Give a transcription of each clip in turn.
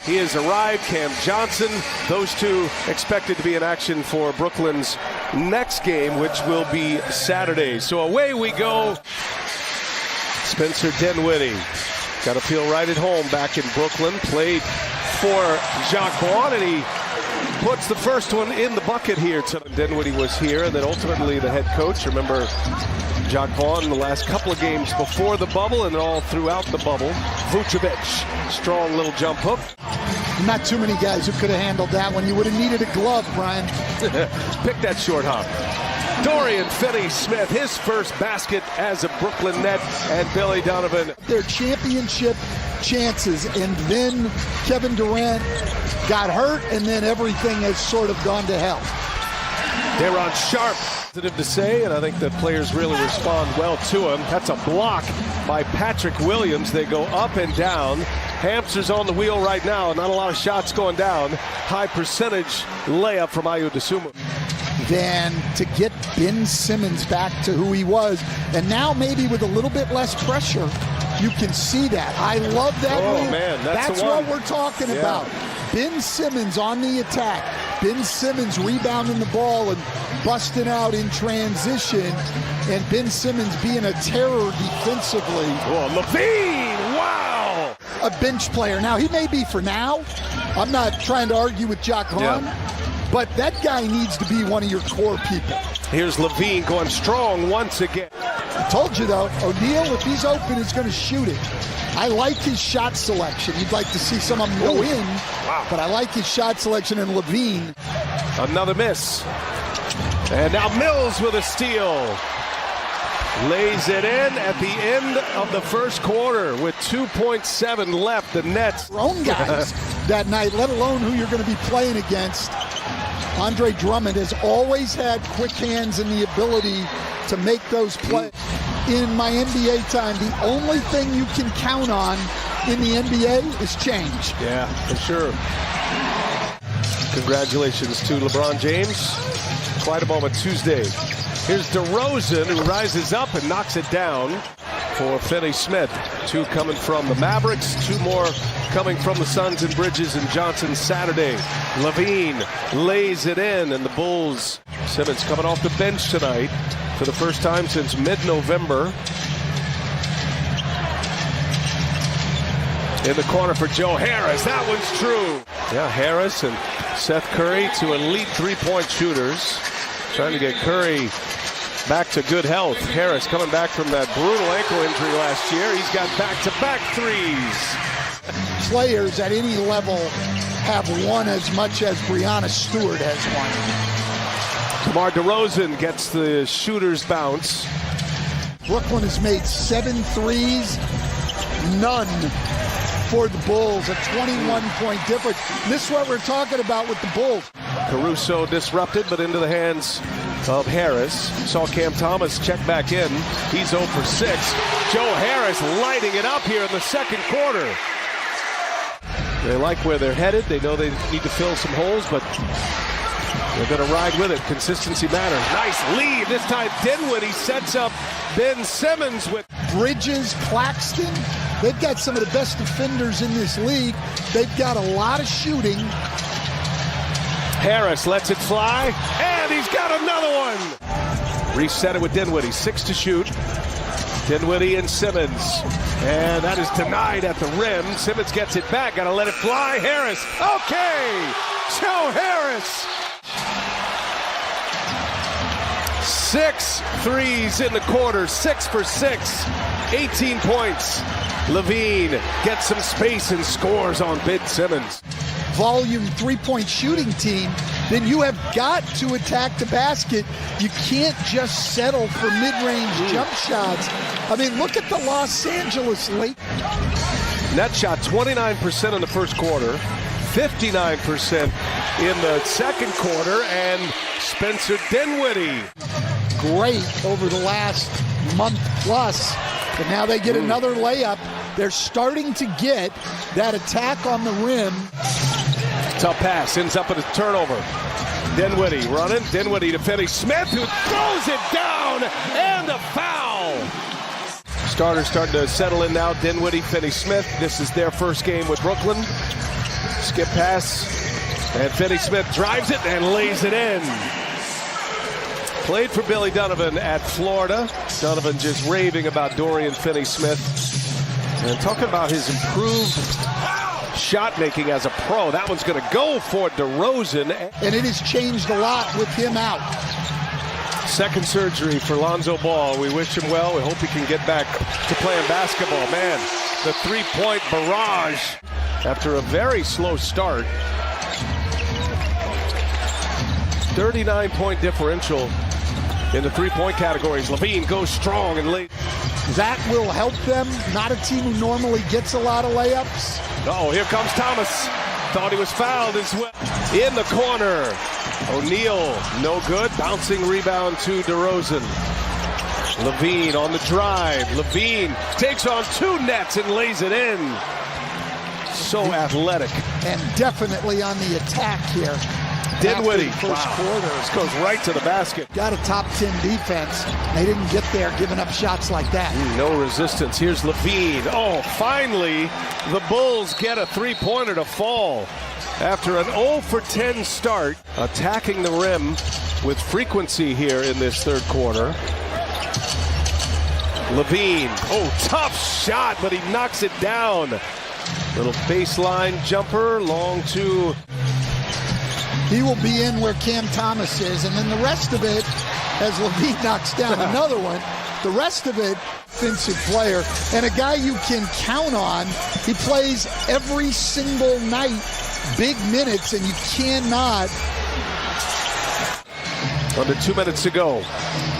He has arrived, Cam Johnson. Those two expected to be in action for Brooklyn's next game, which will be Saturday. So away we go. Spencer Dinwiddie. Got to feel right at home back in Brooklyn. Played for Jacques Vaughn, and he puts the first one in the bucket here. Dinwiddie was here, and then ultimately the head coach. Remember, Jacques Vaughn the last couple of games before the bubble and all throughout the bubble. Vucevic, strong little jump hook. Not too many guys who could have handled that one. You would have needed a glove, Brian. Pick that short hop. Dorian Finney-Smith, his first basket as a Brooklyn Net, and Billy Donovan. Their championship chances, and then Kevin Durant got hurt, and then everything has sort of gone to hell. Daron Sharp, positive to say, and I think the players really respond well to him. That's a block by Patrick Williams. They go up and down. Hamster's on the wheel right now. Not a lot of shots going down. High percentage layup from Ayo Dosunmu. Then to get Ben Simmons back to who he was, and now maybe with a little bit less pressure, you can see that. I love that move. Man, that's what we're talking about. Ben Simmons on the attack. Ben Simmons rebounding the ball and busting out in transition, and Ben Simmons being a terror defensively. Oh, LaVine! Wow! A bench player. Now, he may be for now. I'm not trying to argue with Jacques Vaughn. But that guy needs to be one of your core people. Here's LaVine going strong once again. I told you, though, O'Neal, if he's open, is going to shoot it. I like his shot selection. You'd like to see some of them go in, but I like his shot selection in LaVine. Another miss. And now Mills with a steal. Lays it in at the end of the first quarter with 2.7 left. The Nets. Their own guys that night, let alone who you're going to be playing against. Andre Drummond has always had quick hands and the ability to make those plays. In my NBA time, the only thing you can count on in the NBA is change. Yeah, for sure. Congratulations to LeBron James. Quite a moment Tuesday. Here's DeRozan, who rises up and knocks it down for Finney-Smith. Two coming from the Mavericks, two more coming from the Suns and Bridges and Johnson Saturday. LaVine lays it in, and the Bulls. Simmons coming off the bench tonight for the first time since mid-November. In the corner for Joe Harris. That one's true. Yeah, Harris and Seth Curry, two elite three-point shooters. Trying to get Curry back to good health. Harris coming back from that brutal ankle injury last year. He's got back-to-back threes. Players at any level have won as much as Breanna Stewart has won. DeMar DeRozan gets the shooter's bounce. Brooklyn has made 7 threes, none for the Bulls, a 21-point difference. This is what we're talking about with the Bulls. Caruso disrupted, but into the hands of Harris. Saw Cam Thomas check back in. He's 0 for 6. Joe Harris lighting it up here in the second quarter. They like where they're headed. They know they need to fill some holes, but they're going to ride with it. Consistency matters. Nice lead. This time Dinwiddie sets up Ben Simmons with Bridges, Claxton. They've got some of the best defenders in this league. They've got a lot of shooting. Harris lets it fly, and he's got another one. Reset it with Dinwiddie. 6 to shoot. Dinwiddie and Simmons. And that is denied at the rim. Simmons gets it back. Got to let it fly. Harris. Okay. Joe Harris. 6 threes in the quarter. 6 for 6. 18 points. LaVine gets some space and scores on Ben Simmons. Volume three-point shooting team, then you have got to attack the basket. You can't just settle for mid-range jump shots. I mean, look at the Los Angeles late. Net shot 29% in the first quarter, 59% in the second quarter, and Spencer Dinwiddie. Great over the last month plus, but now they get another layup. They're starting to get that attack on the rim. Tough pass, ends up with a turnover. Dinwiddie running, Dinwiddie to Finney-Smith, who throws it down, and a foul. Starters starting to settle in now. Dinwiddie, Finney-Smith. This is their first game with Brooklyn. Skip pass. And Finney-Smith drives it and lays it in. Played for Billy Donovan at Florida. Donovan just raving about Dorian Finney-Smith. And talking about his improved shot making as a pro. That one's going to go for DeRozan. And it has changed a lot with him out. Second surgery for Lonzo Ball. We wish him well. We hope he can get back to playing basketball. Man, the three-point barrage after a very slow start. 39-point differential in the three-point categories. LaVine goes strong and late. That will help them. Not a team who normally gets a lot of layups. Oh, here comes Thomas. Thought he was fouled as well. In the corner. O'Neal, no good. Bouncing rebound to DeRozan. LaVine on the drive. LaVine takes on two nets and lays it in. So athletic. And definitely on the attack here. Dinwiddie. First quarter. This goes right to the basket. Got a top 10 defense. They didn't get there giving up shots like that. No resistance. Here's LaVine. Oh, finally, the Bulls get a three-pointer to fall. After an 0 for 10 start, attacking the rim with frequency here in this third quarter. LaVine. Oh, tough shot, but he knocks it down. Little baseline jumper, long two. He will be in where Cam Thomas is, and then the rest of it, as LaVine knocks down another one, the rest of it, offensive player, and a guy you can count on. He plays every single night, big minutes, and you cannot. Under 2 minutes to go.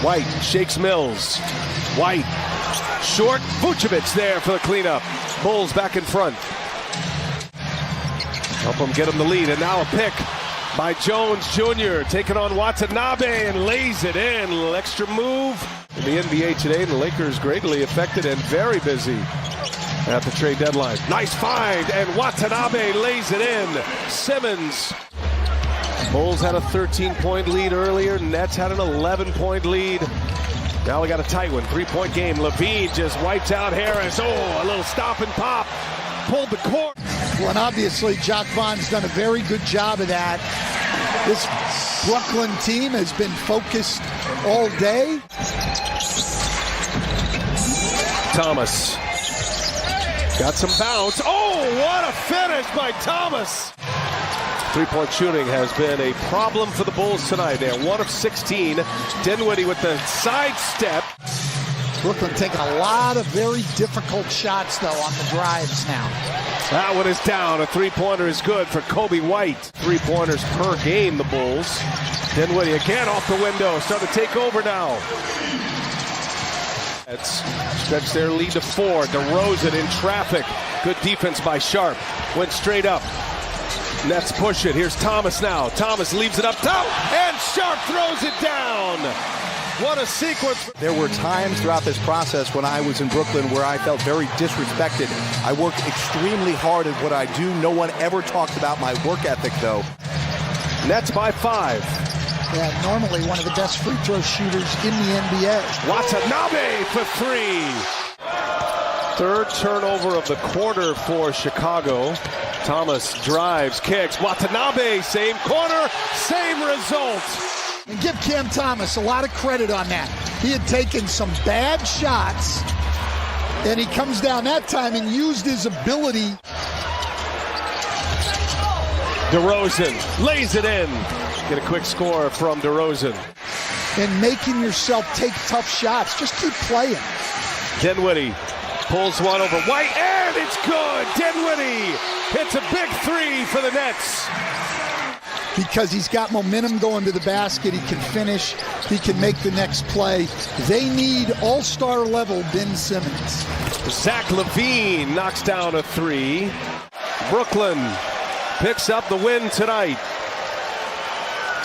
White shakes Mills. White, short, Vucevic there for the cleanup. Bulls back in front. Help them get him the lead, and now a pick by Jones Jr. taking on Watanabe and lays it in. A little extra move in the NBA today. The Lakers greatly affected and very busy at the trade deadline. Nice find, and Watanabe lays it in. Simmons. Bulls had a 13-point lead earlier. Nets had an 11-point lead. Now we got a tight one. 3-point game. LaVine just wipes out Harris. Oh, a little stop and pop. Pulled the court. Well, and obviously, Jacque Vaughn's done a very good job of that. This Brooklyn team has been focused all day. Thomas got some bounce. Oh, what a finish by Thomas. Three-point shooting has been a problem for the Bulls tonight. They're 1 of 16. Dinwiddie with the sidestep. Brooklyn taking a lot of very difficult shots, though, on the drives now. That one is down. A three-pointer is good for Kobe White. Three-pointers per game, the Bulls. Dinwiddie again off the window. Starting to take over now. Let's stretch their lead to 4. DeRozan in traffic. Good defense by Sharp. Went straight up. Nets push it. Here's Thomas now. Thomas leaves it up top, and Sharp throws it down. What a sequence. There were times throughout this process when I was in Brooklyn where I felt very disrespected. I worked extremely hard at what I do. No one ever talks about my work ethic, though. Nets by 5. Yeah, normally one of the best free throw shooters in the NBA. Watanabe for 3. Third turnover of the quarter for Chicago. Thomas drives, kicks. Watanabe, same corner, same result. And give Cam Thomas a lot of credit on that. He had taken some bad shots, and he comes down that time and used his ability. DeRozan lays it in. Get a quick score from DeRozan. And making yourself take tough shots. Just keep playing. Dinwiddie pulls one over White, and it's good. Dinwiddie hits a big 3 for the Nets. Because he's got momentum going to the basket. He can finish. He can make the next play. They need all-star level Ben Simmons. Zach LaVine knocks down a 3. Brooklyn picks up the win tonight.